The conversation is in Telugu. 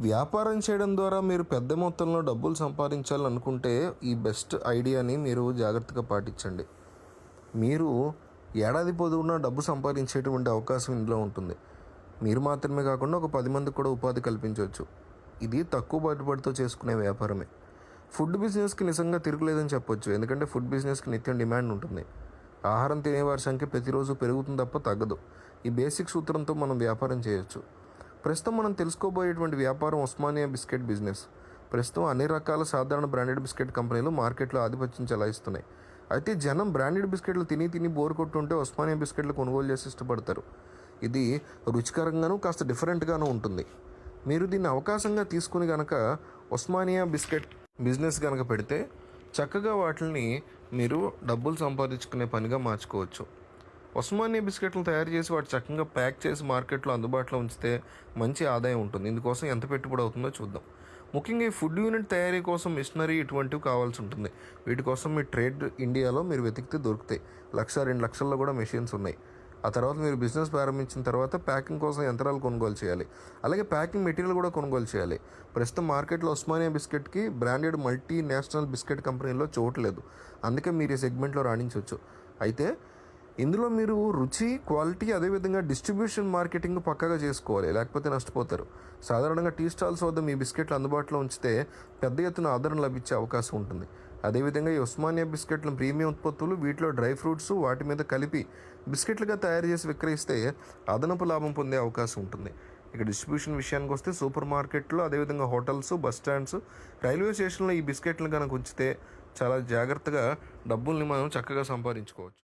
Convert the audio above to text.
వ్యాపారం చేయడం ద్వారా మీరు పెద్ద మొత్తంలో డబ్బులు సంపాదించాలనుకుంటే ఈ బెస్ట్ ఐడియాని మీరు జాగ్రత్తగా పాటించండి. మీరు ఏడాది పొడవునా డబ్బు సంపాదించేటువంటి అవకాశం ఇందులో ఉంటుంది. మీరు మాత్రమే కాకుండా ఒక 10 మందికి కూడా ఉపాధి కల్పించవచ్చు. ఇది తక్కువ పెట్టుబడితో చేసుకునే వ్యాపారమే. ఫుడ్ బిజినెస్కి నిజంగా తిరుగులేదని చెప్పొచ్చు. ఎందుకంటే ఫుడ్ బిజినెస్కి నిత్యం డిమాండ్ ఉంటుంది. ఆహారం తినేవారి సంఖ్య ప్రతిరోజు పెరుగుతుంది తప్ప తగ్గదు. ఈ బేసిక్ సూత్రంతో మనం వ్యాపారం చేయొచ్చు. ప్రస్తుతం మనం తెలుసుకోబోయేటువంటి వ్యాపారం ఉస్మానియా బిస్కెట్ బిజినెస్. ప్రస్తుతం అన్ని రకాల సాధారణ బ్రాండెడ్ బిస్కెట్ కంపెనీలు మార్కెట్లో ఆధిపత్యం చెలాయిస్తున్నాయి. అయితే జనం బ్రాండెడ్ బిస్కెట్లు తిని బోర్ కొట్టుంటే ఉస్మానియా బిస్కెట్లు కొనుగోలు చేసి ఇష్టపడతారు. ఇది రుచికరంగాను కాస్త డిఫరెంట్గాను ఉంటుంది. మీరు దీన్ని అవకాశంగా తీసుకుని కనుక ఉస్మానియా బిస్కెట్ బిజినెస్ కనుక పెడితే చక్కగా వాటిని మీరు డబ్బులు సంపాదించుకునే పనిగా మార్చుకోవచ్చు. ఉస్మానియా బిస్కెట్లు తయారు చేసి వాటి చక్కగా ప్యాక్ చేసి మార్కెట్లో అందుబాటులో ఉంచితే మంచి ఆదాయం ఉంటుంది. ఇందుకోసం ఎంత పెట్టుబడి అవుతుందో చూద్దాం. ముఖ్యంగా ఈ ఫుడ్ యూనిట్ తయారీ కోసం మిషనరీ ఇటువంటివి కావాల్సి ఉంటుంది. వీటి కోసం మీ ట్రేడ్ ఇండియాలో మీరు వెతికితే దొరుకుతాయి. 1-2 లక్షల్లో కూడా మెషిన్స్ ఉన్నాయి. ఆ తర్వాత మీరు బిజినెస్ ప్రారంభించిన తర్వాత ప్యాకింగ్ కోసం యంత్రాలు కొనుగోలు చేయాలి. అలాగే ప్యాకింగ్ మెటీరియల్ కూడా కొనుగోలు చేయాలి. ప్రస్తుతం మార్కెట్లో ఉస్మానియా బిస్కెట్కి బ్రాండెడ్ మల్టీనేషనల్ బిస్కెట్ కంపెనీల్లో చోటు లేదు. అందుకే మీరు ఈ సెగ్మెంట్లో రాణించవచ్చు. అయితే ఇందులో మీరు రుచి, క్వాలిటీ, అదేవిధంగా డిస్ట్రిబ్యూషన్, మార్కెటింగ్ పక్కాగా చేసుకోవాలి. లేకపోతే నష్టపోతారు. సాధారణంగా టీ స్టాల్స్ వద్ద మీ బిస్కెట్లు అందుబాటులో ఉంచితే పెద్ద ఎత్తున ఆదరణ లభించే అవకాశం ఉంటుంది. అదేవిధంగా ఈ ఉస్మానియా బిస్కెట్ల ప్రీమియం ఉత్పత్తులు, వీటిలో డ్రై ఫ్రూట్స్ వాటి మీద కలిపి బిస్కెట్లుగా తయారు చేసి విక్రయిస్తే అదనపు లాభం పొందే అవకాశం ఉంటుంది. ఇక డిస్ట్రిబ్యూషన్ విషయానికి వస్తే సూపర్ మార్కెట్లు, అదేవిధంగా హోటల్స్, బస్ స్టాండ్స్, రైల్వే స్టేషన్లో ఈ బిస్కెట్లను కనుక ఉంచితే చాలా జాగ్రత్తగా డబ్బుల్ని మనం చక్కగా సంపాదించుకోవచ్చు.